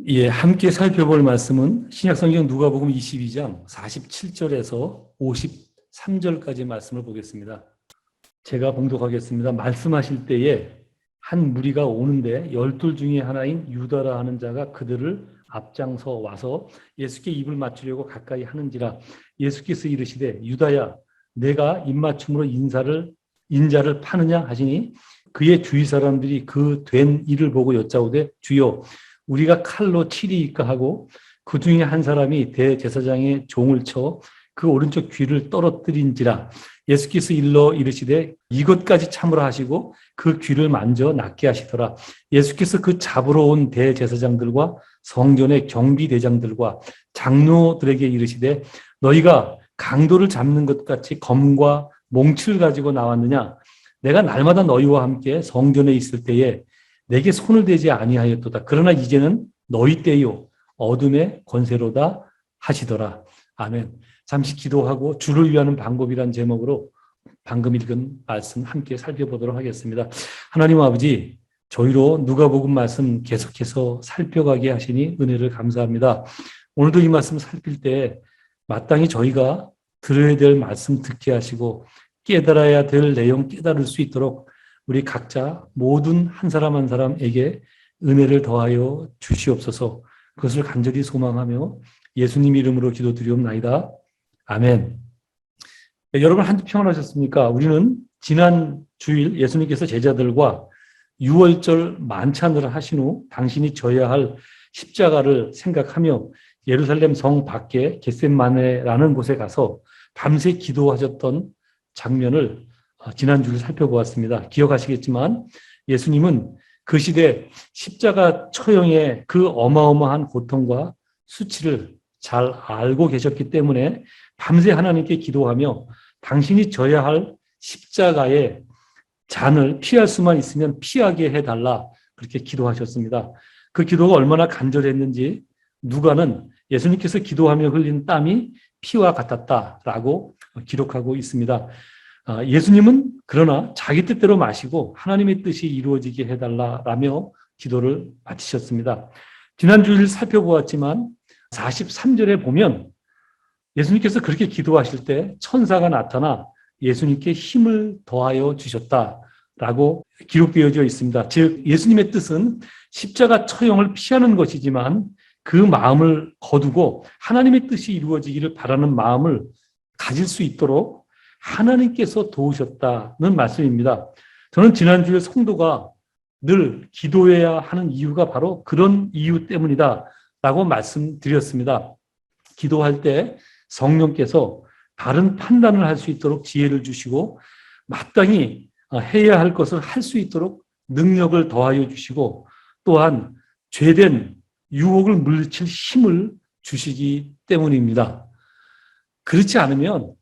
예, 함께 살펴볼 말씀은 신약성경 누가복음 22장 47절에서 53절까지 말씀을 보겠습니다. 제가 봉독하겠습니다. 말씀하실 때에 한 무리가 오는데 12 중에 하나인 유다라 하는 자가 그들을 앞장서 와서 예수께 입을 맞추려고 가까이 하는지라 예수께서 이르시되 유다야 내가 입맞춤으로 인자를 파느냐 하시니 그의 주위 사람들이 그 된 일을 보고 여짜오되 주여 우리가 칼로 치리이까 하고 그 중에 한 사람이 대제사장의 종을 쳐 그 오른쪽 귀를 떨어뜨린지라 예수께서 일러 이르시되 이것까지 참으라 하시고 그 귀를 만져 낫게 하시더라. 예수께서 그 잡으러 온 대제사장들과 성전의 경비대장들과 장로들에게 이르시되 너희가 강도를 잡는 것 같이 검과 몽치를 가지고 나왔느냐? 내가 날마다 너희와 함께 성전에 있을 때에 내게 손을 대지 아니하였도다. 그러나 이제는 너희 때요 어둠의 권세로다 하시더라. 아멘. 잠시 기도하고 주를 위하는 방법이란 제목으로 방금 읽은 말씀 함께 살펴보도록 하겠습니다. 하나님 아버지, 저희로 누가복음 말씀 계속해서 살펴가게 하시니 은혜를 감사합니다. 오늘도 이 말씀 살필 때 마땅히 저희가 들어야 될 말씀 듣게 하시고 깨달아야 될 내용 깨달을 수 있도록 우리 각자 모든 한 사람 한 사람에게 은혜를 더하여 주시옵소서. 그것을 간절히 소망하며 예수님 이름으로 기도드리옵나이다. 아멘. 네, 여러분 한주 평안하셨습니까? 우리는 지난 주일 예수님께서 제자들과 유월절 만찬을 하신 후 당신이 져야 할 십자가를 생각하며 예루살렘 성 밖에 겟셋마네라는 곳에 가서 밤새 기도하셨던 장면을 지난 주일 살펴보았습니다. 기억하시겠지만 예수님은 그 시대 십자가 처형의 그 어마어마한 고통과 수치를 잘 알고 계셨기 때문에 밤새 하나님께 기도하며 당신이 져야 할 십자가의 잔을 피할 수만 있으면 피하게 해달라 그렇게 기도하셨습니다. 그 기도가 얼마나 간절했는지 누가는 예수님께서 기도하며 흘린 땀이 피와 같았다라고 기록하고 있습니다. 예수님은 그러나 자기 뜻대로 마시고 하나님의 뜻이 이루어지게 해달라라며 기도를 마치셨습니다. 지난 주일 살펴보았지만 43절에 보면 예수님께서 그렇게 기도하실 때 천사가 나타나 예수님께 힘을 더하여 주셨다라고 기록되어져 있습니다. 즉 예수님의 뜻은 십자가 처형을 피하는 것이지만 그 마음을 거두고 하나님의 뜻이 이루어지기를 바라는 마음을 가질 수 있도록 하나님께서 도우셨다는 말씀입니다. 저는 지난주에 성도가 늘 기도해야 하는 이유가 바로 그런 이유 때문이다라고 말씀드렸습니다. 기도할 때 성령께서 바른 판단을 할 수 있도록 지혜를 주시고 마땅히 해야 할 것을 할 수 있도록 능력을 더하여 주시고 또한 죄된 유혹을 물리칠 힘을 주시기 때문입니다. 그렇지 않으면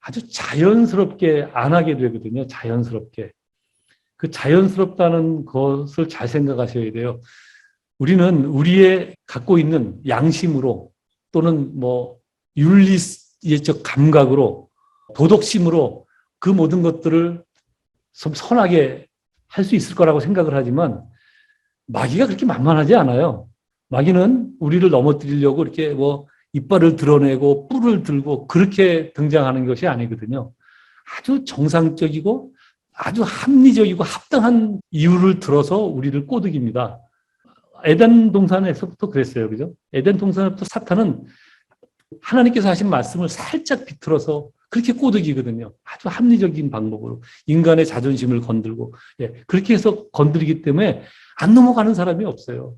아주 자연스럽게 안 하게 되거든요. 자연스럽게. 그 자연스럽다는 것을 잘 생각하셔야 돼요. 우리는 우리의 갖고 있는 양심으로 또는 윤리적 감각으로 도덕심으로 그 모든 것들을 좀 선하게 할 수 있을 거라고 생각을 하지만 마귀가 그렇게 만만하지 않아요. 마귀는 우리를 넘어뜨리려고 이렇게 이빨을 드러내고 뿔을 들고 그렇게 등장하는 것이 아니거든요. 아주 정상적이고 아주 합리적이고 합당한 이유를 들어서 우리를 꼬드깁니다. 에덴 동산에서부터 그랬어요. 그죠? 에덴 동산에부터 사탄은 하나님께서 하신 말씀을 살짝 비틀어서 그렇게 꼬드기거든요. 아주 합리적인 방법으로 인간의 자존심을 건들고 그렇게 해서 건드리기 때문에 안 넘어가는 사람이 없어요.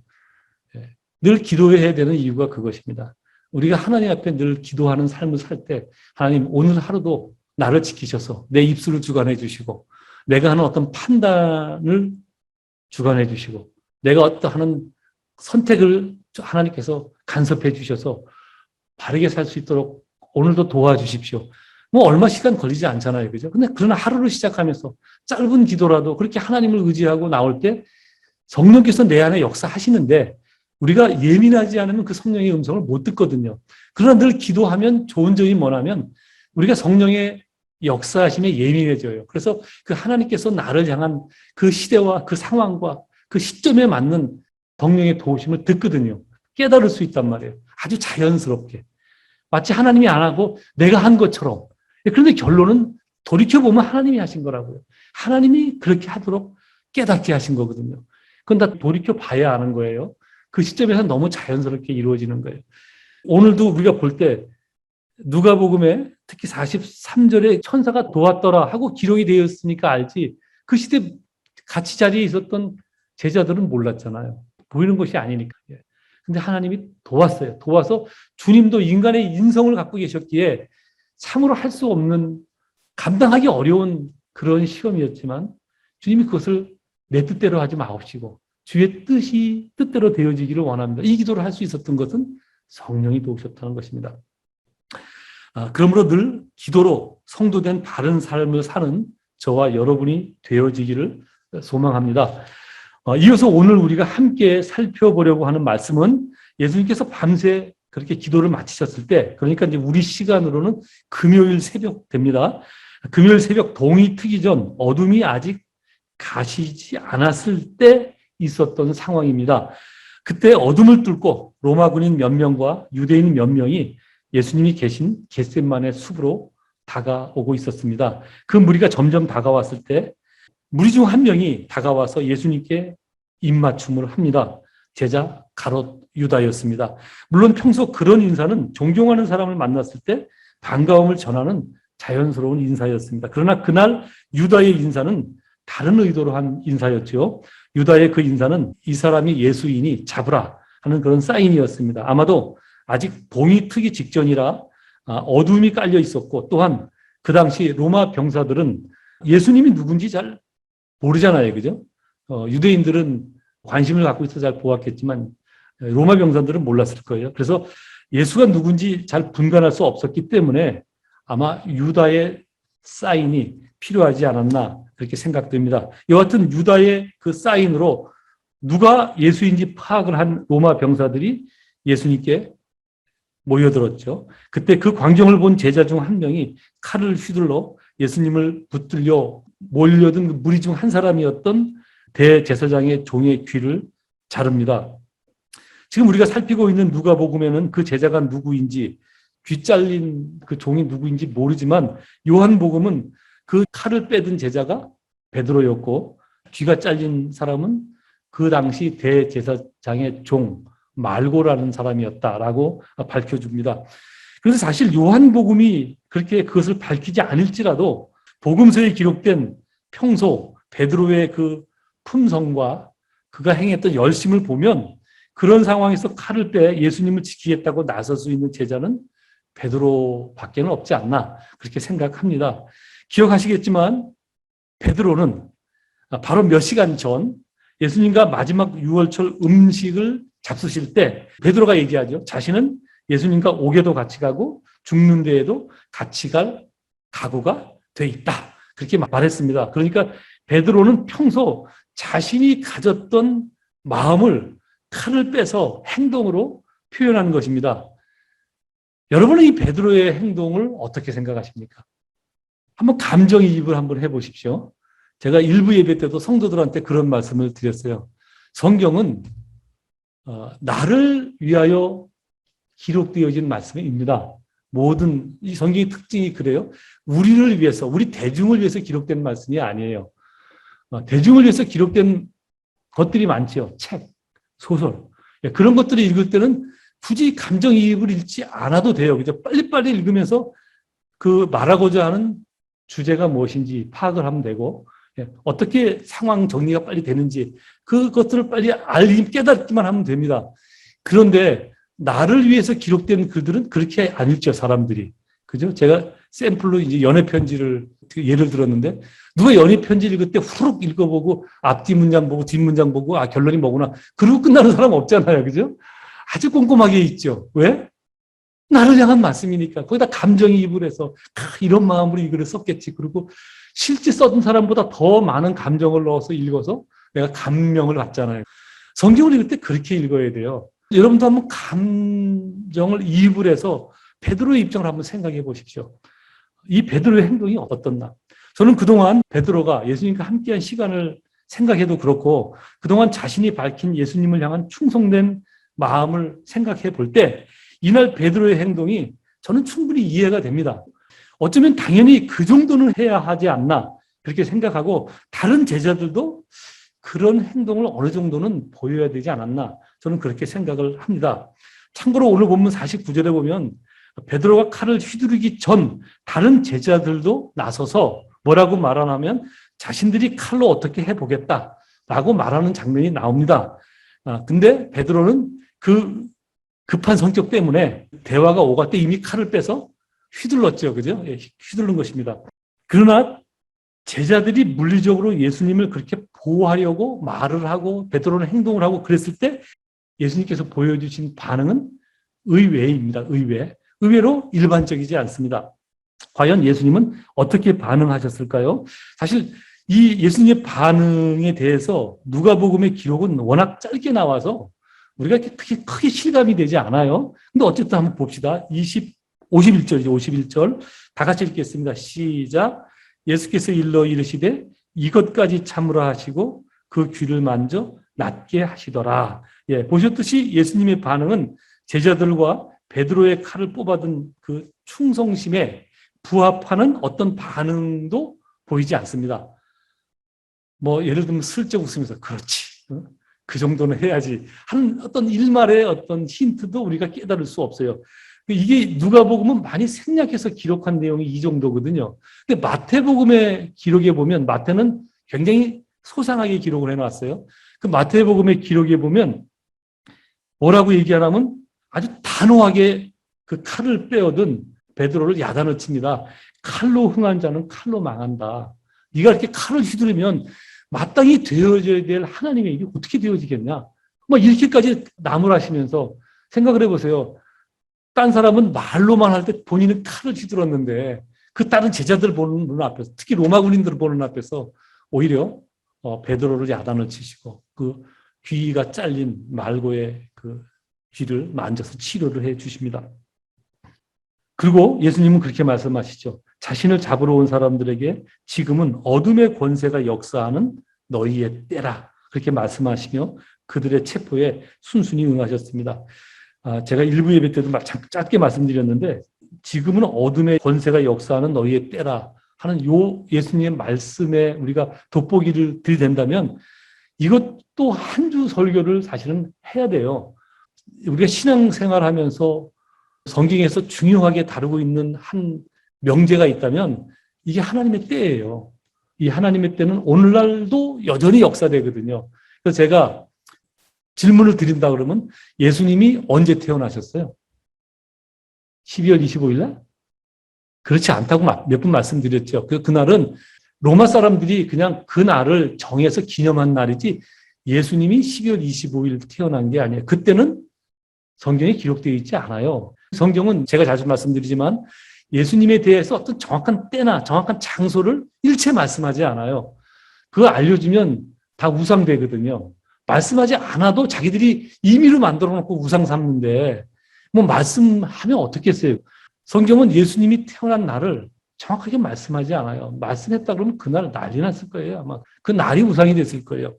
늘 기도해야 되는 이유가 그것입니다. 우리가 하나님 앞에 늘 기도하는 삶을 살 때 하나님 오늘 하루도 나를 지키셔서 내 입술을 주관해 주시고 내가 하는 어떤 판단을 주관해 주시고 내가 어떠한 선택을 하나님께서 간섭해 주셔서 바르게 살 수 있도록 오늘도 도와주십시오. 얼마 시간 걸리지 않잖아요. 그죠? 근데 그러나 하루를 시작하면서 짧은 기도라도 그렇게 하나님을 의지하고 나올 때 성령께서 내 안에 역사하시는데 우리가 예민하지 않으면 그 성령의 음성을 못 듣거든요. 그러나 늘 기도하면 좋은 점이 뭐냐면 우리가 성령의 역사하심에 예민해져요. 그래서 그 하나님께서 나를 향한 그 시대와 그 상황과 그 시점에 맞는 성령의 도우심을 듣거든요. 깨달을 수 있단 말이에요. 아주 자연스럽게. 마치 하나님이 안 하고 내가 한 것처럼. 그런데 결론은 돌이켜보면 하나님이 하신 거라고요. 하나님이 그렇게 하도록 깨닫게 하신 거거든요. 그건 다 돌이켜봐야 아는 거예요. 그 시점에서 너무 자연스럽게 이루어지는 거예요. 오늘도 우리가 볼 때 누가복음에 특히 43절에 천사가 도왔더라 하고 기록이 되어 있으니까 알지, 그 시대 같이 자리에 있었던 제자들은 몰랐잖아요. 보이는 것이 아니니까. 근데 하나님이 도왔어요. 도와서 주님도 인간의 인성을 갖고 계셨기에 참으로 할 수 없는, 감당하기 어려운 그런 시험이었지만 주님이 그것을 내 뜻대로 하지 마옵시고 주의 뜻대로 되어지기를 원합니다. 이 기도를 할 수 있었던 것은 성령이 도우셨다는 것입니다. 그러므로 늘 기도로 성도된 바른 삶을 사는 저와 여러분이 되어지기를 소망합니다. 이어서 오늘 우리가 함께 살펴보려고 하는 말씀은 예수님께서 밤새 그렇게 기도를 마치셨을 때, 그러니까 이제 우리 시간으로는 금요일 새벽 됩니다. 금요일 새벽 동이 트기 전 어둠이 아직 가시지 않았을 때 있었던 상황입니다. 그때 어둠을 뚫고 로마 군인 몇 명과 유대인 몇 명이 예수님이 계신 겟세마네 숲으로 다가오고 있었습니다. 그 무리가 점점 다가왔을 때 무리 중 한 명이 다가와서 예수님께 입맞춤을 합니다. 제자 가롯 유다였습니다. 물론 평소 그런 인사는 존경하는 사람을 만났을 때 반가움을 전하는 자연스러운 인사였습니다. 그러나 그날 유다의 인사는 다른 의도로 한 인사였죠. 유다의 그 인사는 이 사람이 예수이니 잡으라 하는 그런 사인이었습니다. 아마도 아직 동이 트기 직전이라 어둠이 깔려 있었고, 또한 그 당시 로마 병사들은 예수님이 누군지 잘 모르잖아요. 그죠? 유대인들은 관심을 갖고 있어서 잘 보았겠지만 로마 병사들은 몰랐을 거예요. 그래서 예수가 누군지 잘 분간할 수 없었기 때문에 아마 유다의 사인이 필요하지 않았나 그렇게 생각됩니다. 여하튼 유다의 그 사인으로 누가 예수인지 파악을 한 로마 병사들이 예수님께 모여들었죠. 그때 그 광경을 본 제자 중 한 명이 칼을 휘둘러 예수님을 붙들려 몰려든 그 무리 중 한 사람이었던 대제사장의 종의 귀를 자릅니다. 지금 우리가 살피고 있는 누가복음에는 그 제자가 누구인지, 귀 잘린 그 종이 누구인지 모르지만 요한복음은 그 칼을 빼든 제자가 베드로였고 귀가 잘린 사람은 그 당시 대제사장의 종 말고라는 사람이었다라고 밝혀줍니다. 그래서 사실 요한복음이 그렇게 그것을 밝히지 않을지라도 복음서에 기록된 평소 베드로의 그 품성과 그가 행했던 열심을 보면 그런 상황에서 칼을 빼 예수님을 지키겠다고 나설 수 있는 제자는 베드로밖에는 없지 않나 그렇게 생각합니다. 기억하시겠지만 베드로는 바로 몇 시간 전 예수님과 마지막 유월절 음식을 잡수실 때 베드로가 얘기하죠. 자신은 예수님과 옥에도 같이 가고 죽는 데에도 같이 갈 각오가 돼 있다. 그렇게 말했습니다. 그러니까 베드로는 평소 자신이 가졌던 마음을 칼을 빼서 행동으로 표현하는 것입니다. 여러분은 이 베드로의 행동을 어떻게 생각하십니까? 한번 감정이입을 한번 해보십시오. 제가 일부 예배 때도 성도들한테 그런 말씀을 드렸어요. 성경은 나를 위하여 기록되어진 말씀입니다. 모든 이 성경의 특징이 그래요. 우리를 위해서, 우리 대중을 위해서 기록된 말씀이 아니에요. 대중을 위해서 기록된 것들이 많죠. 책, 소설. 그런 것들을 읽을 때는 굳이 감정이입을 읽지 않아도 돼요. 그죠? 빨리빨리 읽으면서 그 말하고자 하는 주제가 무엇인지 파악을 하면 되고, 어떻게 상황 정리가 빨리 되는지 그것들을 빨리 깨닫기만 하면 됩니다. 그런데 나를 위해서 기록된 글들은 그렇게 안 읽죠, 사람들이. 그죠? 제가 샘플로 이제 연애 편지를 예를 들었는데 누가 연애 편지 읽을 때 후룩 읽어보고 앞뒤 문장 보고 뒷문장 보고 결론이 뭐구나 그러고 끝나는 사람 없잖아요. 그죠? 아주 꼼꼼하게 읽죠. 왜? 나를 향한 말씀이니까. 거기다 감정이입을 해서 이런 마음으로 이 글을 썼겠지. 그리고 실제 써둔 사람보다 더 많은 감정을 넣어서 읽어서 내가 감명을 받잖아요. 성경을 읽을 때 그렇게 읽어야 돼요. 여러분도 한번 감정을 이입을 해서 베드로의 입장을 한번 생각해 보십시오. 이 베드로의 행동이 어떻나? 저는 그동안 베드로가 예수님과 함께한 시간을 생각해도 그렇고 그동안 자신이 밝힌 예수님을 향한 충성된 마음을 생각해 볼 때 이날 베드로의 행동이 저는 충분히 이해가 됩니다. 어쩌면 당연히 그 정도는 해야 하지 않나 그렇게 생각하고 다른 제자들도 그런 행동을 어느 정도는 보여야 되지 않았나 저는 그렇게 생각을 합니다. 참고로 오늘 본문 49절에 보면 베드로가 칼을 휘두르기 전 다른 제자들도 나서서 뭐라고 말하냐면 자신들이 칼로 어떻게 해보겠다라고 말하는 장면이 나옵니다. 근데 베드로는 그 급한 성격 때문에 대화가 오갈 때 이미 칼을 빼서 휘둘렀죠. 그죠? 예, 휘두른 것입니다. 그러나 제자들이 물리적으로 예수님을 그렇게 보호하려고 말을 하고 베드로는 행동을 하고 그랬을 때 예수님께서 보여주신 반응은 의외입니다. 의외로 일반적이지 않습니다. 과연 예수님은 어떻게 반응하셨을까요? 사실 이 예수님의 반응에 대해서 누가복음의 기록은 워낙 짧게 나와서 우리가 그렇게 크게 실감이 되지 않아요. 근데 어쨌든 한번 봅시다. 51절이죠. 51절. 다 같이 읽겠습니다. 시작. 예수께서 일러 이르시되 이것까지 참으라 하시고 그 귀를 만져 낫게 하시더라. 예, 보셨듯이 예수님의 반응은 제자들과 베드로의 칼을 뽑아든 그 충성심에 부합하는 어떤 반응도 보이지 않습니다. 뭐 예를 들면 슬쩍 웃으면서 그렇지. 그 정도는 해야지 하는 어떤 일말의 어떤 힌트도 우리가 깨달을 수 없어요. 이게 누가복음은 많이 생략해서 기록한 내용이 이 정도거든요. 근데 마태복음의 기록에 보면 마태는 굉장히 소상하게 기록을 해놨어요. 그 마태복음의 기록에 보면 뭐라고 얘기하냐면 아주 단호하게 그 칼을 빼어든 베드로를 야단을 칩니다. 칼로 흥한 자는 칼로 망한다. 네가 이렇게 칼을 휘두르면 마땅히 되어져야 될 하나님의 일이 어떻게 되어지겠냐. 뭐 이렇게까지 나무라시면서 생각을 해보세요. 딴 사람은 말로만 할 때 본인은 칼을 휘둘렀는데 그 다른 제자들 보는 분 앞에서 특히 로마 군인들 보는 앞에서 오히려 베드로를 야단을 치시고 그 귀가 잘린 말고의 그 귀를 만져서 치료를 해 주십니다. 그리고 예수님은 그렇게 말씀하시죠. 자신을 잡으러 온 사람들에게 지금은 어둠의 권세가 역사하는 너희의 때라. 그렇게 말씀하시며 그들의 체포에 순순히 응하셨습니다. 제가 일부 예배 때도 짧게 말씀드렸는데 지금은 어둠의 권세가 역사하는 너희의 때라 하는 요 예수님의 말씀에 우리가 돋보기를 들이댄다면 이것도 한 주 설교를 사실은 해야 돼요. 우리가 신앙생활하면서 성경에서 중요하게 다루고 있는 한 명제가 있다면 이게 하나님의 때예요. 이 하나님의 때는 오늘날도 여전히 역사되거든요. 그래서 제가 질문을 드린다 그러면 예수님이 언제 태어나셨어요? 12월 25일 날? 그렇지 않다고 몇 번 말씀드렸죠. 그날은 로마 사람들이 그냥 그 날을 정해서 기념한 날이지 예수님이 12월 25일 태어난 게 아니에요. 그때는 성경에 기록되어 있지 않아요. 성경은 제가 자주 말씀드리지만 예수님에 대해서 어떤 정확한 때나 정확한 장소를 일체 말씀하지 않아요. 그거 알려주면 다 우상되거든요. 말씀하지 않아도 자기들이 임의로 만들어 놓고 우상 삼는데 뭐 말씀하면 어떻겠어요? 성경은 예수님이 태어난 날을 정확하게 말씀하지 않아요. 말씀했다 그러면 그날 난리 났을 거예요. 아마 그 날이 우상이 됐을 거예요.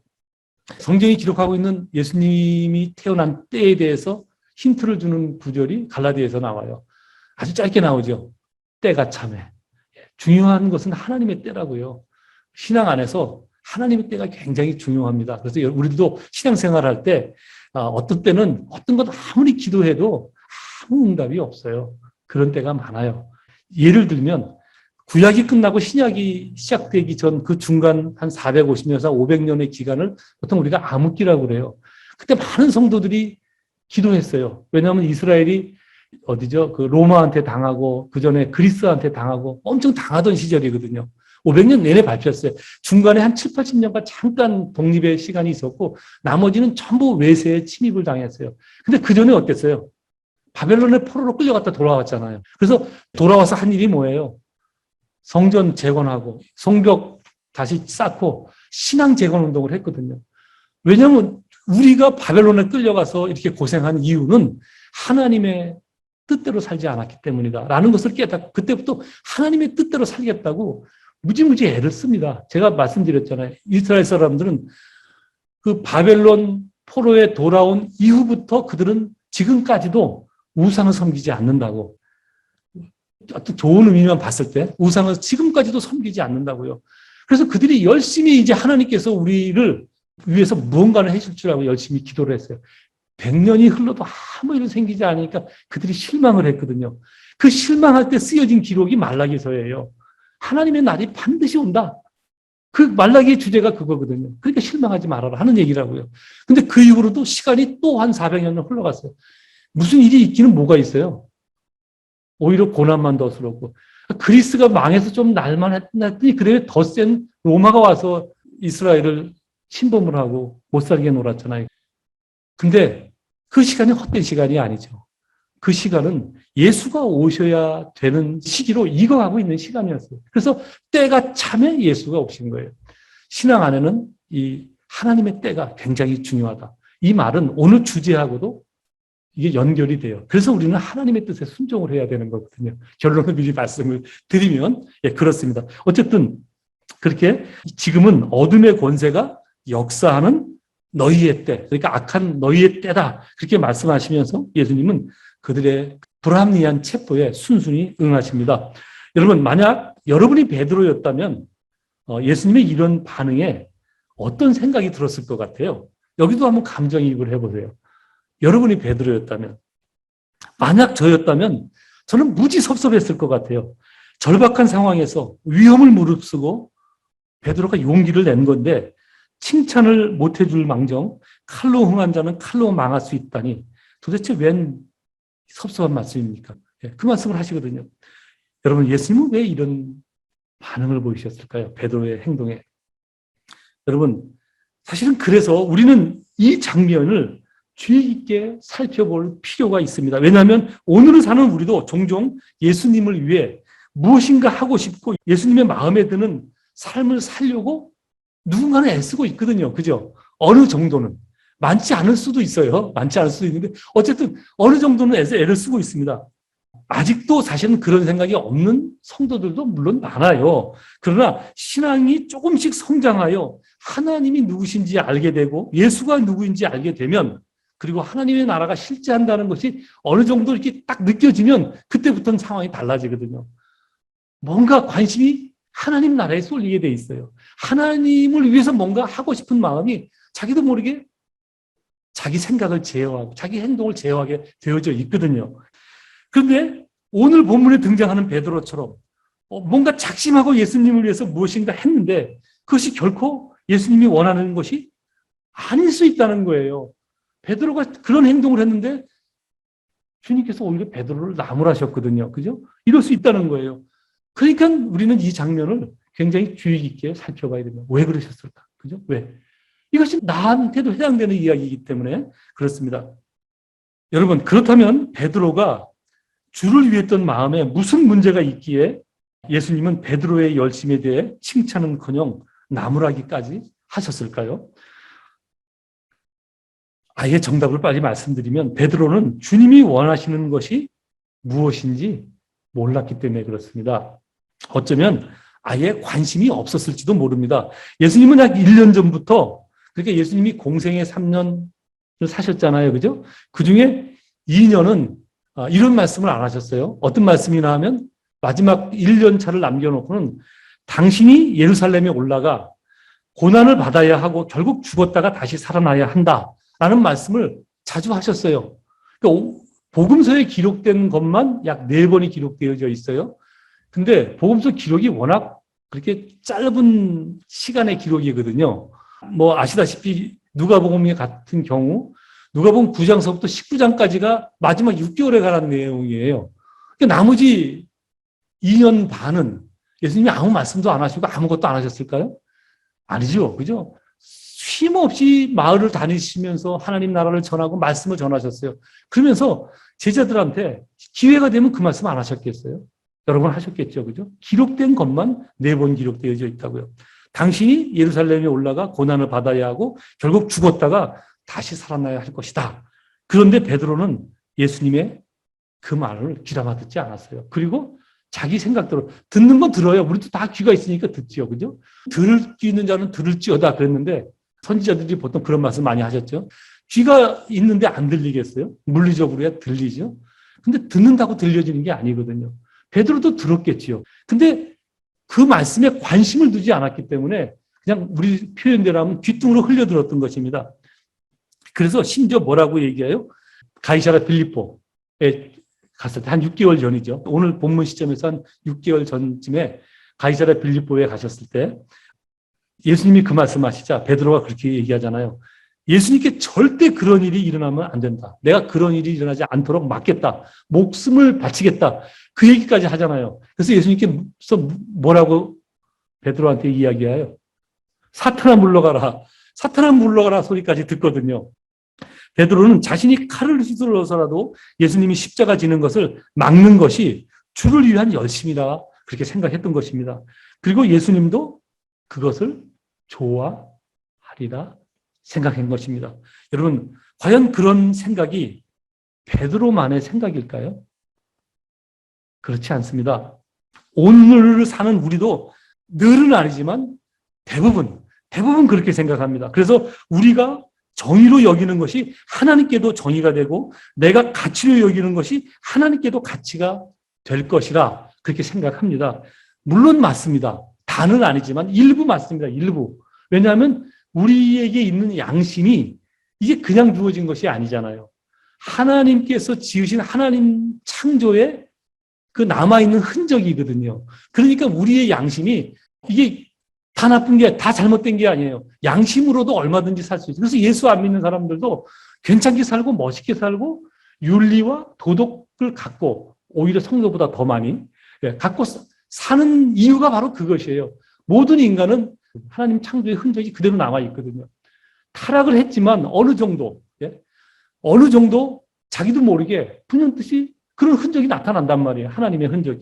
성경이 기록하고 있는 예수님이 태어난 때에 대해서 힌트를 주는 구절이 갈라디아에서 나와요. 아주 짧게 나오죠. 때가 참해. 중요한 것은 하나님의 때라고요. 신앙 안에서 하나님의 때가 굉장히 중요합니다. 그래서 우리도 신앙생활할 때 어떤 때는 어떤 것 아무리 기도해도 아무 응답이 없어요. 그런 때가 많아요. 예를 들면 구약이 끝나고 신약이 시작되기 전 그 중간 한 450년에서 500년의 기간을 보통 우리가 암흑기라고 그래요. 그때 많은 성도들이 기도했어요. 왜냐하면 이스라엘이 어디죠? 그 로마한테 당하고 그 전에 그리스한테 당하고 엄청 당하던 시절이거든요. 500년 내내 밟혔어요. 중간에 한 7, 80년간 잠깐 독립의 시간이 있었고 나머지는 전부 외세의 침입을 당했어요. 근데 그 전에 어땠어요? 바벨론의 포로로 끌려갔다 돌아왔잖아요. 그래서 돌아와서 한 일이 뭐예요? 성전 재건하고 성벽 다시 쌓고 신앙 재건 운동을 했거든요. 왜냐하면 우리가 바벨론에 끌려가서 이렇게 고생한 이유는 하나님의 뜻대로 살지 않았기 때문이다 라는 것을 깨닫고 그때부터 하나님의 뜻대로 살겠다고 무지무지 애를 씁니다. 제가 말씀드렸잖아요. 이스라엘 사람들은 그 바벨론 포로에 돌아온 이후부터 그들은 지금까지도 우상을 섬기지 않는다고. 어떤 좋은 의미만 봤을 때 우상을 지금까지도 섬기지 않는다고요. 그래서 그들이 열심히 이제 하나님께서 우리를 위해서 무언가를 해줄 줄 알고 열심히 기도를 했어요. 100년이 흘러도 아무 일은 생기지 않으니까 그들이 실망을 했거든요. 그 실망할 때 쓰여진 기록이 말라기서예요. 하나님의 날이 반드시 온다. 그 말라기의 주제가 그거거든요. 그러니까 실망하지 말아라 하는 얘기라고요. 근데 그 이후로도 시간이 또 한 400년을 흘러갔어요. 무슨 일이 있기는 뭐가 있어요? 오히려 고난만 더 스럽고. 그리스가 망해서 좀 날만 했더니 그래 더 센 로마가 와서 이스라엘을 침범을 하고 못 살게 놀았잖아요. 근데 그 시간이 헛된 시간이 아니죠. 그 시간은 예수가 오셔야 되는 시기로 익어가고 있는 시간이었어요. 그래서 때가 참에 예수가 오신 거예요. 신앙 안에는 이 하나님의 때가 굉장히 중요하다. 이 말은 오늘 주제하고도 이게 연결이 돼요. 그래서 우리는 하나님의 뜻에 순종을 해야 되는 거거든요. 결론을 미리 말씀을 드리면 그렇습니다. 어쨌든 그렇게 지금은 어둠의 권세가 역사하는 너희의 때, 그러니까 악한 너희의 때다. 그렇게 말씀하시면서 예수님은 그들의 불합리한 체포에 순순히 응하십니다. 여러분, 만약 여러분이 베드로였다면 예수님의 이런 반응에 어떤 생각이 들었을 것 같아요? 여기도 한번 감정이입을 해보세요. 여러분이 베드로였다면, 만약 저였다면 저는 무지 섭섭했을 것 같아요. 절박한 상황에서 위험을 무릅쓰고 베드로가 용기를 낸 건데 칭찬을 못 해줄 망정 칼로 흥한 자는 칼로 망할 수 있다니 도대체 웬 섭섭한 말씀입니까? 그 말씀을 하시거든요. 여러분, 예수님은 왜 이런 반응을 보이셨을까요? 베드로의 행동에. 여러분, 사실은 그래서 우리는 이 장면을 주의 깊게 살펴볼 필요가 있습니다. 왜냐하면 오늘을 사는 우리도 종종 예수님을 위해 무엇인가 하고 싶고 예수님의 마음에 드는 삶을 살려고 누군가는 애쓰고 있거든요. 그죠? 어느 정도는. 많지 않을 수도 있어요. 많지 않을 수도 있는데 어쨌든 어느 정도는 애를 쓰고 있습니다. 아직도 사실은 그런 생각이 없는 성도들도 물론 많아요. 그러나 신앙이 조금씩 성장하여 하나님이 누구신지 알게 되고 예수가 누구인지 알게 되면 그리고 하나님의 나라가 실제한다는 것이 어느 정도 이렇게 딱 느껴지면 그때부터는 상황이 달라지거든요. 뭔가 관심이 하나님 나라에 쏠리게 돼 있어요. 하나님을 위해서 뭔가 하고 싶은 마음이 자기도 모르게 자기 생각을 제어하고 자기 행동을 제어하게 되어져 있거든요. 그런데 오늘 본문에 등장하는 베드로처럼 뭔가 작심하고 예수님을 위해서 무엇인가 했는데 그것이 결코 예수님이 원하는 것이 아닐 수 있다는 거예요. 베드로가 그런 행동을 했는데 주님께서 오히려 베드로를 나무라셨거든요. 그죠? 이럴 수 있다는 거예요. 그러니까 우리는 이 장면을 굉장히 주의 깊게 살펴봐야 됩니다. 왜 그러셨을까? 그죠? 왜? 이것이 나한테도 해당되는 이야기이기 때문에 그렇습니다. 여러분, 그렇다면 베드로가 주를 위했던 마음에 무슨 문제가 있기에 예수님은 베드로의 열심에 대해 칭찬은커녕 나무라기까지 하셨을까요? 아예 정답을 빨리 말씀드리면 베드로는 주님이 원하시는 것이 무엇인지 몰랐기 때문에 그렇습니다. 어쩌면 아예 관심이 없었을지도 모릅니다. 예수님은 약 1년 전부터 그러니까 예수님이 공생애 3년을 사셨잖아요. 그죠? 그중에 2년은 이런 말씀을 안 하셨어요. 어떤 말씀이나 하면 마지막 1년 차를 남겨놓고는 당신이 예루살렘에 올라가 고난을 받아야 하고 결국 죽었다가 다시 살아나야 한다라는 말씀을 자주 하셨어요. 그러니까 복음서에 기록된 것만 약 4번이 기록되어져 있어요. 근데 복음서 기록이 워낙 그렇게 짧은 시간의 기록이거든요. 뭐 아시다시피 누가복음 같은 경우 누가복음 9장서부터 19장까지가 마지막 6개월에 관한 내용이에요. 그러니까 나머지 2년 반은 예수님이 아무 말씀도 안 하시고 아무것도 안 하셨을까요? 아니죠. 그죠? 쉼 없이 마을을 다니시면서 하나님 나라를 전하고 말씀을 전하셨어요. 그러면서 제자들한테 기회가 되면 그 말씀 안 하셨겠어요? 여러 번 하셨겠죠. 그죠? 기록된 것만 4번 기록되어져 있다고요. 당신이 예루살렘에 올라가 고난을 받아야 하고 결국 죽었다가 다시 살아나야 할 것이다. 그런데 베드로는 예수님의 그 말을 귀담아 듣지 않았어요. 그리고 자기 생각대로 듣는 건 들어요. 우리도 다 귀가 있으니까 듣지요. 그죠? 들을 귀 있는 자는 들을지어다 그랬는데 선지자들이 보통 그런 말씀 많이 하셨죠. 귀가 있는데 안 들리겠어요? 물리적으로야 들리죠. 근데 듣는다고 들려지는 게 아니거든요. 베드로도 들었겠지요. 근데 그 말씀에 관심을 두지 않았기 때문에 그냥 우리 표현대로 하면 귓등으로 흘려들었던 것입니다. 그래서 심지어 뭐라고 얘기해요? 가이사랴 빌립보에 갔을 때 한 6개월 전이죠. 오늘 본문 시점에서 한 6개월 전쯤에 가이사랴 빌립보에 가셨을 때 예수님이 그 말씀하시자 베드로가 그렇게 얘기하잖아요. 예수님께 절대 그런 일이 일어나면 안 된다. 내가 그런 일이 일어나지 않도록 막겠다. 목숨을 바치겠다. 그 얘기까지 하잖아요. 그래서 예수님께서 뭐라고 베드로한테 이야기해요? 사탄아 물러가라. 사탄아 물러가라 소리까지 듣거든요. 베드로는 자신이 칼을 휘둘러서라도 예수님이 십자가 지는 것을 막는 것이 주를 위한 열심이다. 그렇게 생각했던 것입니다. 그리고 예수님도 그것을 좋아하리라 생각한 것입니다. 여러분, 과연 그런 생각이 베드로만의 생각일까요? 그렇지 않습니다. 오늘 사는 우리도 늘은 아니지만 대부분 그렇게 생각합니다. 그래서 우리가 정의로 여기는 것이 하나님께도 정의가 되고 내가 가치로 여기는 것이 하나님께도 가치가 될 것이라 그렇게 생각합니다. 물론 맞습니다. 다는 아니지만 일부 맞습니다. 일부. 왜냐하면 우리에게 있는 양심이 이게 그냥 주어진 것이 아니잖아요. 하나님께서 지으신 하나님 창조에 그 남아있는 흔적이거든요. 그러니까 우리의 양심이 이게 다 나쁜 게, 다 잘못된 게 아니에요. 양심으로도 얼마든지 살 수 있어요. 그래서 예수 안 믿는 사람들도 괜찮게 살고 멋있게 살고 윤리와 도덕을 갖고 오히려 성도보다 더 많이 갖고 사는 이유가 바로 그것이에요. 모든 인간은 하나님 창조의 흔적이 그대로 남아있거든요. 타락을 했지만 어느 정도 자기도 모르게 분연듯이 그런 흔적이 나타난단 말이에요. 하나님의 흔적이.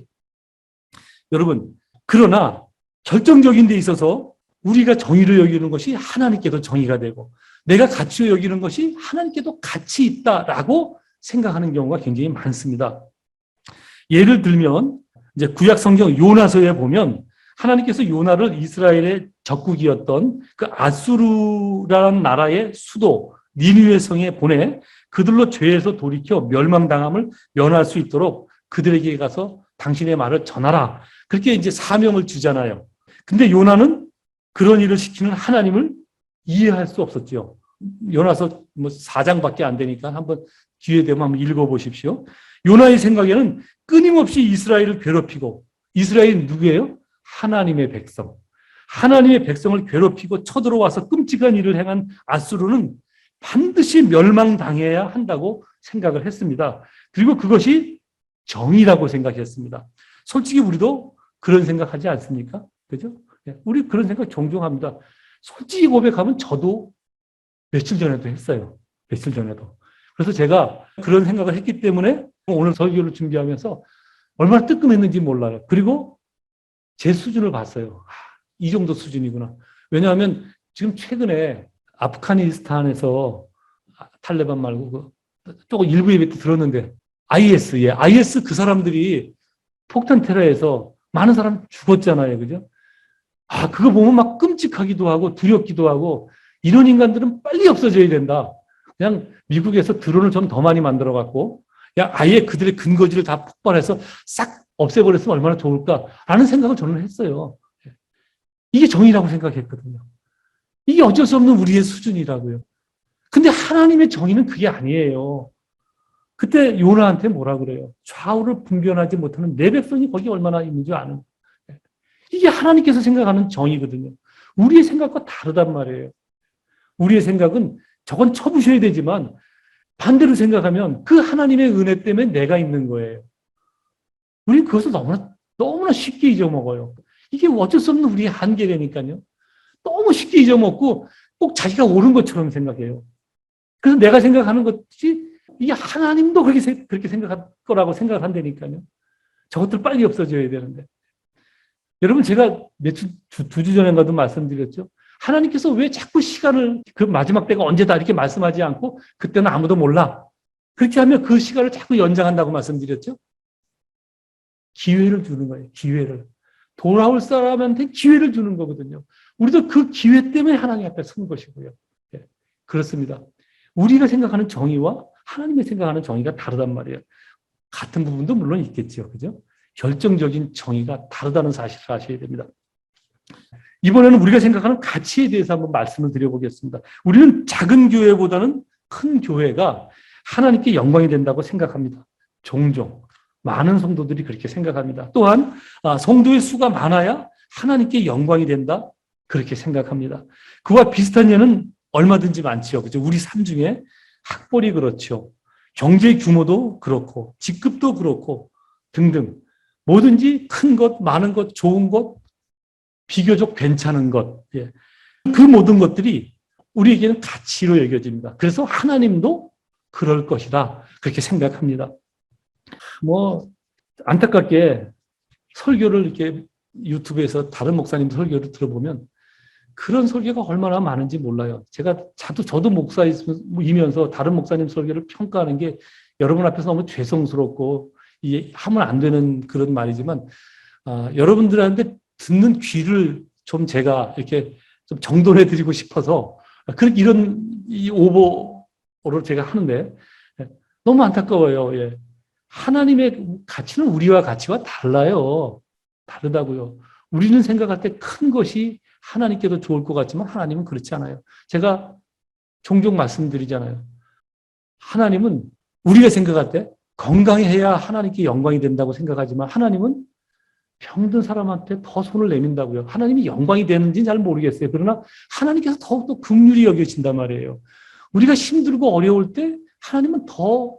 여러분, 그러나 결정적인 데 있어서 우리가 정의로 여기는 것이 하나님께도 정의가 되고 내가 가치로 여기는 것이 하나님께도 가치 있다라고 생각하는 경우가 굉장히 많습니다. 예를 들면 이제 구약 성경 요나서에 보면 하나님께서 요나를 이스라엘의 적국이었던 그 아수르라는 나라의 수도 니느웨 성에 보내 그들로 죄에서 돌이켜 멸망당함을 면할 수 있도록 그들에게 가서 당신의 말을 전하라. 그렇게 이제 사명을 주잖아요. 근데 요나는 그런 일을 시키는 하나님을 이해할 수 없었죠. 요나서 4장밖에 안 되니까 한번 기회 되면 한번 읽어보십시오. 요나의 생각에는 끊임없이 이스라엘을 괴롭히고 이스라엘이 누구예요? 하나님의 백성. 하나님의 백성을 괴롭히고 쳐들어와서 끔찍한 일을 행한 아수르는 반드시 멸망당해야 한다고 생각을 했습니다. 그리고 그것이 정의라고 생각했습니다. 솔직히 우리도 그런 생각하지 않습니까? 그죠? 우리 그런 생각 종종 합니다. 솔직히 고백하면 저도 며칠 전에도 했어요. 며칠 전에도. 그래서 제가 그런 생각을 했기 때문에 오늘 설교를 준비하면서 얼마나 뜨끔했는지 몰라요. 그리고 제 수준을 봤어요. 이 정도 수준이구나. 왜냐하면 지금 최근에 아프가니스탄에서 탈레반 말고 조금 일부 예배 때 들었는데 IS 그 사람들이 폭탄 테러에서 많은 사람 죽었잖아요. 그죠? 그거 보면 막 끔찍하기도 하고 두렵기도 하고 이런 인간들은 빨리 없어져야 된다. 그냥 미국에서 드론을 좀 더 많이 만들어 갖고 그냥 아예 그들의 근거지를 다 폭발해서 싹 없애버렸으면 얼마나 좋을까라는 생각을 저는 했어요. 이게 정의라고 생각했거든요. 이게 어쩔 수 없는 우리의 수준이라고요. 근데 하나님의 정의는 그게 아니에요. 그때 요나한테 뭐라 그래요? 좌우를 분별하지 못하는 내 백성이 거기 얼마나 있는 줄 아는. 이게 하나님께서 생각하는 정의거든요. 우리의 생각과 다르단 말이에요. 우리의 생각은 저건 쳐부셔야 되지만 반대로 생각하면 그 하나님의 은혜 때문에 내가 있는 거예요. 우리는 그것을 너무나 쉽게 잊어먹어요. 이게 어쩔 수 없는 우리의 한계라니까요. 너무 쉽게 잊어먹고 꼭 자기가 옳은 것처럼 생각해요. 그래서 내가 생각하는 것이 이게 하나님도 그렇게 생각할 거라고 생각한다니까요. 저것들 빨리 없어져야 되는데. 여러분 제가 두 주 전인가도 말씀드렸죠. 하나님께서 왜 자꾸 시간을 그 마지막 때가 언제다 이렇게 말씀하지 않고 그때는 아무도 몰라. 그렇게 하면 그 시간을 자꾸 연장한다고 말씀드렸죠. 기회를 주는 거예요. 기회를. 돌아올 사람한테 기회를 주는 거거든요. 우리도 그 기회 때문에 하나님 앞에 선 것이고요. 예, 그렇습니다. 우리가 생각하는 정의와 하나님이 생각하는 정의가 다르단 말이에요. 같은 부분도 물론 있겠죠. 그죠? 결정적인 정의가 다르다는 사실을 아셔야 됩니다. 이번에는 우리가 생각하는 가치에 대해서 한번 말씀을 드려보겠습니다. 우리는 작은 교회보다는 큰 교회가 하나님께 영광이 된다고 생각합니다. 종종 많은 성도들이 그렇게 생각합니다. 또한 성도의 수가 많아야 하나님께 영광이 된다 그렇게 생각합니다. 그와 비슷한 예는 얼마든지 많지요. 그죠? 우리 삶 중에 학벌이 그렇죠. 경제 규모도 그렇고 직급도 그렇고 등등 뭐든지 큰 것, 많은 것, 좋은 것, 비교적 괜찮은 것, 그 모든 것들이 우리에게는 가치로 여겨집니다. 그래서 하나님도 그럴 것이다 그렇게 생각합니다. 뭐 안타깝게 설교를 이렇게 유튜브에서 다른 목사님 설교를 들어보면 그런 설교가 얼마나 많은지 몰라요. 저도 목사이면서 다른 목사님 설교를 평가하는 게 여러분 앞에서 너무 죄송스럽고 하면 안 되는 그런 말이지만 여러분들한테 듣는 귀를 좀 제가 이렇게 좀 정돈해 드리고 싶어서 이런 오보를 제가 하는데 너무 안타까워요. 예. 하나님의 가치는 우리와 가치가 달라요. 다르다고요. 우리는 생각할 때 큰 것이 하나님께도 좋을 것 같지만 하나님은 그렇지 않아요. 제가 종종 말씀드리잖아요. 하나님은 우리가 생각할 때 건강해야 하나님께 영광이 된다고 생각하지만 하나님은 병든 사람한테 더 손을 내민다고요. 하나님이 영광이 되는지는 잘 모르겠어요. 그러나 하나님께서 더욱더 긍휼히 여겨진단 말이에요. 우리가 힘들고 어려울 때 하나님은 더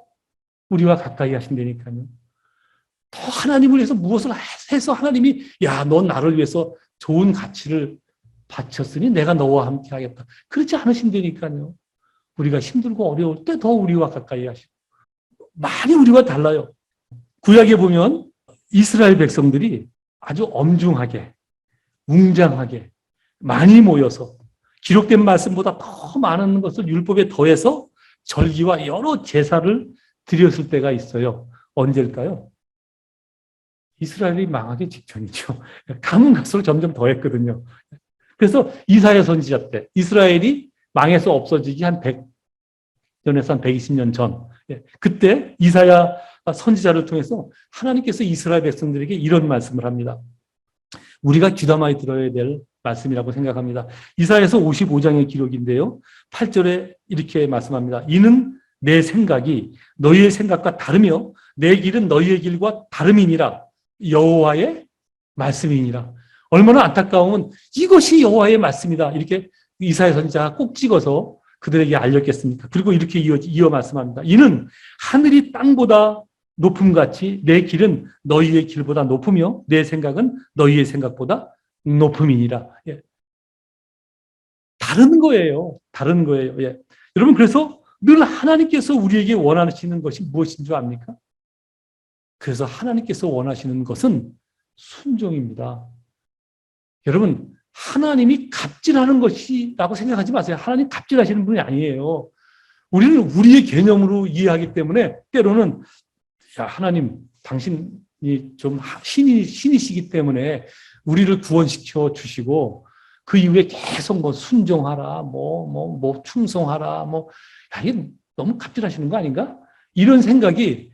우리와 가까이 하신다니까요. 더 하나님을 위해서 무엇을 해서 하나님이 넌 나를 위해서 좋은 가치를 바쳤으니 내가 너와 함께 하겠다. 그렇지 않으신다니까요. 우리가 힘들고 어려울 때 더 우리와 가까이 하시고 많이 우리와 달라요. 구약에 보면 이스라엘 백성들이 아주 엄중하게 웅장하게 많이 모여서 기록된 말씀보다 더 많은 것을 율법에 더해서 절기와 여러 제사를 드렸을 때가 있어요. 언제일까요? 이스라엘이 망하기 직전이죠. 가면 갈수록 점점 더했거든요. 그래서 이사야 선지자 때 이스라엘이 망해서 없어지기 한 100년에서 한 120년 전 그때 이사야 선지자를 통해서 하나님께서 이스라엘 백성들에게 이런 말씀을 합니다. 우리가 귀담아 들어야 될 말씀이라고 생각합니다. 이사야서 55장의 기록인데요. 8절에 이렇게 말씀합니다. 이는 내 생각이 너희의 생각과 다르며 내 길은 너희의 길과 다름이니라. 여호와의 말씀이니라. 얼마나 안타까우면 이것이 여호와의 말씀이다. 이렇게 이사야 선지자가 꼭 찍어서 그들에게 알렸겠습니까? 그리고 이렇게 이어 말씀합니다. 이는 하늘이 땅보다 높음같이 내 길은 너희의 길보다 높으며 내 생각은 너희의 생각보다 높음이니라. 예. 다른 거예요. 다른 거예요. 예. 여러분 그래서 늘 하나님께서 우리에게 원하시는 것이 무엇인 줄 압니까? 그래서 하나님께서 원하시는 것은 순종입니다. 여러분 하나님이 갑질하는 것이라고 생각하지 마세요. 하나님 갑질하시는 분이 아니에요. 우리는 우리의 개념으로 이해하기 때문에 때로는 하나님 당신이 좀 신이시기 때문에 우리를 구원시켜 주시고 그 이후에 계속 순종하라, 충성하라, 이게 너무 갑질하시는 거 아닌가? 이런 생각이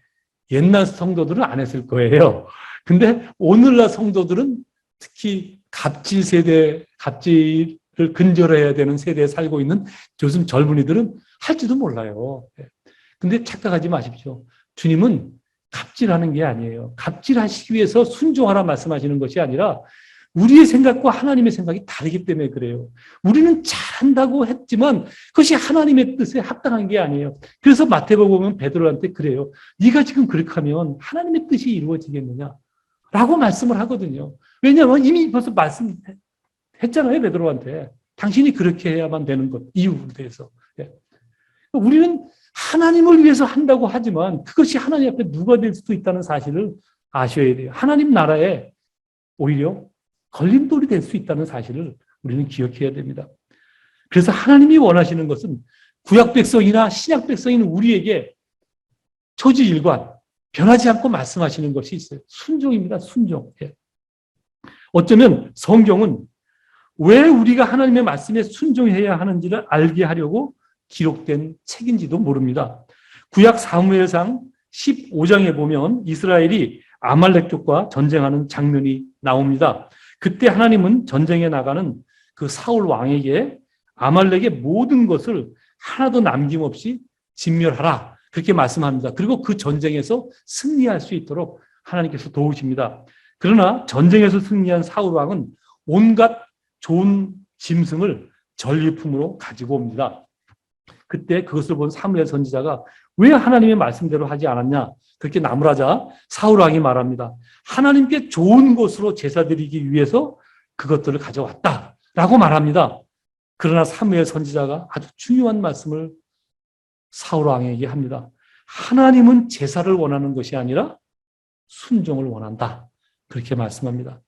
옛날 성도들은 안 했을 거예요. 근데 오늘날 성도들은 특히 갑질을 근절해야 되는 세대에 살고 있는 요즘 젊은이들은 할지도 몰라요. 근데 착각하지 마십시오. 주님은 갑질하는 게 아니에요. 갑질하시기 위해서 순종하라 말씀하시는 것이 아니라 우리의 생각과 하나님의 생각이 다르기 때문에 그래요. 우리는 잘한다고 했지만 그것이 하나님의 뜻에 합당한 게 아니에요. 그래서 마태복음 보면 베드로한테 그래요. 네가 지금 그렇게 하면 하나님의 뜻이 이루어지겠느냐? 라고 말씀을 하거든요. 왜냐하면 이미 벌써 말씀했잖아요. 베드로한테. 당신이 그렇게 해야만 되는 것, 이유에 대해서. 우리는 하나님을 위해서 한다고 하지만 그것이 하나님 앞에 누가 될 수도 있다는 사실을 아셔야 돼요. 하나님 나라에 오히려 걸림돌이 될 수 있다는 사실을 우리는 기억해야 됩니다. 그래서 하나님이 원하시는 것은 구약 백성이나 신약 백성인 우리에게 초지일관 변하지 않고 말씀하시는 것이 있어요. 순종입니다. 순종. 어쩌면 성경은 왜 우리가 하나님의 말씀에 순종해야 하는지를 알게 하려고 기록된 책인지도 모릅니다. 구약 사무엘상 15장에 보면 이스라엘이 아말렉족과 전쟁하는 장면이 나옵니다. 그때 하나님은 전쟁에 나가는 그 사울 왕에게 아말렉의 모든 것을 하나도 남김없이 진멸하라, 그렇게 말씀합니다. 그리고 그 전쟁에서 승리할 수 있도록 하나님께서 도우십니다. 그러나 전쟁에서 승리한 사울 왕은 온갖 좋은 짐승을 전리품으로 가지고 옵니다. 그때 그것을 본 사무엘 선지자가 왜 하나님의 말씀대로 하지 않았냐, 그렇게 나무라자 사울 왕이 말합니다. 하나님께 좋은 것으로 제사 드리기 위해서 그것들을 가져왔다라고 말합니다. 그러나 사무엘 선지자가 아주 중요한 말씀을 사울 왕에게 합니다. 하나님은 제사를 원하는 것이 아니라 순종을 원한다, 그렇게 말씀합니다.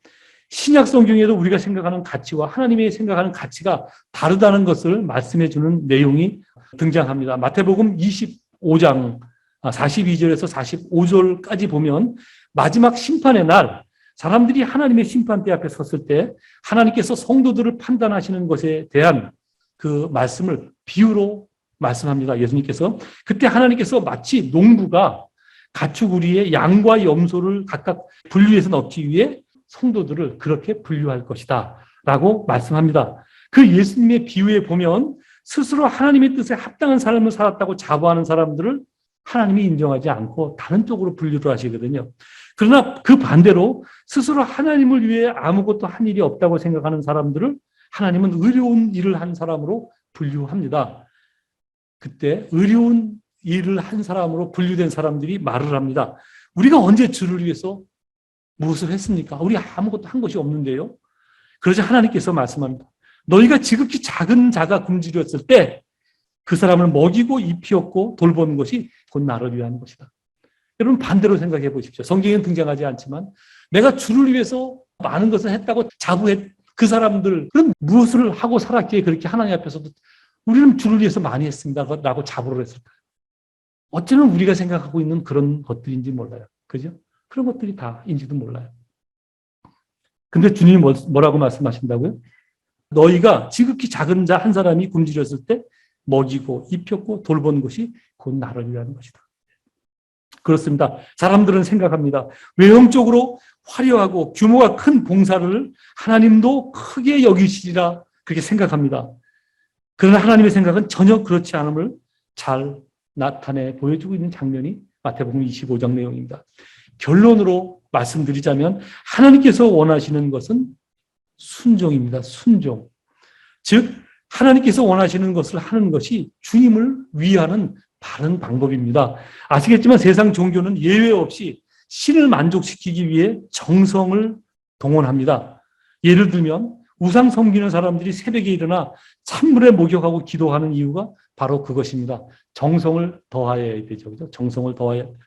신약 성경에도 우리가 생각하는 가치와 하나님이 생각하는 가치가 다르다는 것을 말씀해 주는 내용이 등장합니다. 마태복음 25장 42절에서 45절까지 보면 마지막 심판의 날, 사람들이 하나님의 심판대 앞에 섰을 때 하나님께서 성도들을 판단하시는 것에 대한 그 말씀을 비유로 말씀합니다. 예수님께서 그때 하나님께서 마치 농부가 가축우리의 양과 염소를 각각 분류해서 넣기 위해 성도들을 그렇게 분류할 것이다 라고 말씀합니다. 그 예수님의 비유에 보면 스스로 하나님의 뜻에 합당한 삶을 살았다고 자부하는 사람들을 하나님이 인정하지 않고 다른 쪽으로 분류를 하시거든요. 그러나 그 반대로 스스로 하나님을 위해 아무것도 한 일이 없다고 생각하는 사람들을 하나님은 의로운 일을 한 사람으로 분류합니다. 그때 의로운 일을 한 사람으로 분류된 사람들이 말을 합니다. 우리가 언제 주를 위해서 무엇을 했습니까? 우리 아무것도 한 것이 없는데요. 그러자 하나님께서 말씀합니다. 너희가 지극히 작은 자가 굶주렸을 때 그 사람을 먹이고 입히었고 돌보는 것이 곧 나를 위한 것이다. 여러분 반대로 생각해 보십시오. 성경에는 등장하지 않지만 내가 주를 위해서 많은 것을 했다고 자부했 그 사람들, 그럼 무엇을 하고 살았기에 그렇게 하나님 앞에서도 우리는 주를 위해서 많이 했습니다 라고 자부를 했을까요? 어쩌면 우리가 생각하고 있는 그런 것들인지 몰라요. 그죠? 그런 것들이 다인지도 몰라요. 근데 주님이 뭐라고 말씀하신다고요? 너희가 지극히 작은 자 한 사람이 굶주렸을 때 먹이고 입혔고 돌보는 것이 곧 나를 위한 것이다. 그렇습니다. 사람들은 생각합니다. 외형적으로 화려하고 규모가 큰 봉사를 하나님도 크게 여기시리라 그렇게 생각합니다. 그러나 하나님의 생각은 전혀 그렇지 않음을 잘 나타내 보여주고 있는 장면이 마태복음 25장 내용입니다. 결론으로 말씀드리자면 하나님께서 원하시는 것은 순종입니다. 순종. 즉 하나님께서 원하시는 것을 하는 것이 주님을 위하는 바른 방법입니다. 아시겠지만 세상 종교는 예외 없이 신을 만족시키기 위해 정성을 동원합니다. 예를 들면 우상 섬기는 사람들이 새벽에 일어나 찬물에 목욕하고 기도하는 이유가 바로 그것입니다. 정성을 더해야 되죠. 그죠? 정성을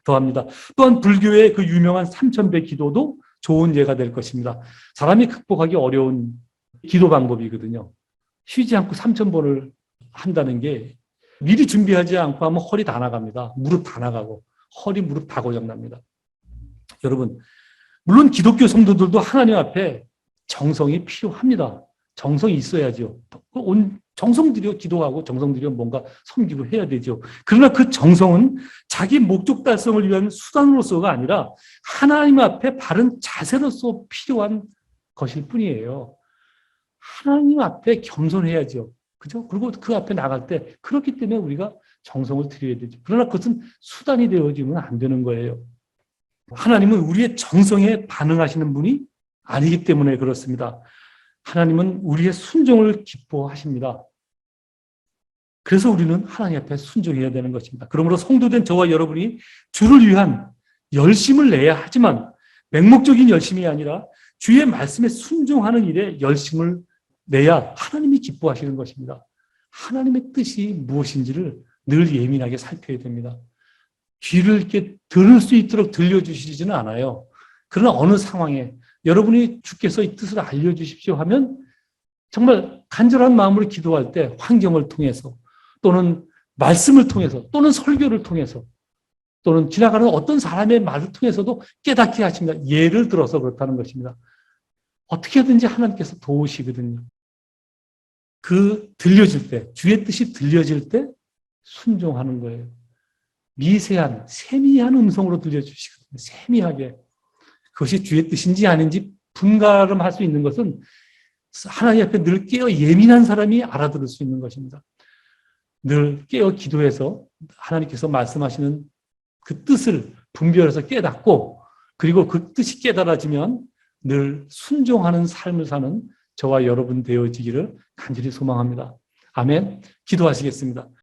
더합니다. 또한 불교의 그 유명한 3000배 기도도 좋은 예가 될 것입니다. 사람이 극복하기 어려운 기도 방법이거든요. 쉬지 않고 3000번을 한다는 게 미리 준비하지 않고 하면 허리 다 나갑니다. 무릎 다 나가고 허리 무릎 다 고장납니다. 여러분, 물론 기독교 성도들도 하나님 앞에 정성이 필요합니다. 정성이 있어야죠. 정성 들여 기도하고 정성 들여 뭔가 섬기고 해야 되죠. 그러나 그 정성은 자기 목적 달성을 위한 수단으로서가 아니라 하나님 앞에 바른 자세로서 필요한 것일 뿐이에요. 하나님 앞에 겸손해야죠. 그죠? 그리고 그 앞에 나갈 때 그렇기 때문에 우리가 정성을 들여야 되죠. 그러나 그것은 수단이 되어지면 안 되는 거예요. 하나님은 우리의 정성에 반응하시는 분이 아니기 때문에 그렇습니다. 하나님은 우리의 순종을 기뻐하십니다. 그래서 우리는 하나님 앞에 순종해야 되는 것입니다. 그러므로 성도된 저와 여러분이 주를 위한 열심을 내야 하지만 맹목적인 열심이 아니라 주의 말씀에 순종하는 일에 열심을 내야 하나님이 기뻐하시는 것입니다. 하나님의 뜻이 무엇인지를 늘 예민하게 살펴야 됩니다. 귀를 이렇게 들을 수 있도록 들려주시지는 않아요. 그러나 어느 상황에 여러분이 주께서 이 뜻을 알려주십시오 하면 정말 간절한 마음으로 기도할 때 환경을 통해서 또는 말씀을 통해서 또는 설교를 통해서 또는 지나가는 어떤 사람의 말을 통해서도 깨닫게 하십니다. 예를 들어서 그렇다는 것입니다. 어떻게든지 하나님께서 도우시거든요. 그 들려질 때, 주의 뜻이 들려질 때 순종하는 거예요. 미세한, 세미한 음성으로 들려주시거든요. 세미하게. 그것이 주의 뜻인지 아닌지 분가름할 수 있는 것은 하나님 앞에 늘 깨어 예민한 사람이 알아들을 수 있는 것입니다. 늘 깨어 기도해서 하나님께서 말씀하시는 그 뜻을 분별해서 깨닫고 그리고 그 뜻이 깨달아지면 늘 순종하는 삶을 사는 저와 여러분 되어지기를 간절히 소망합니다. 아멘. 기도하시겠습니다.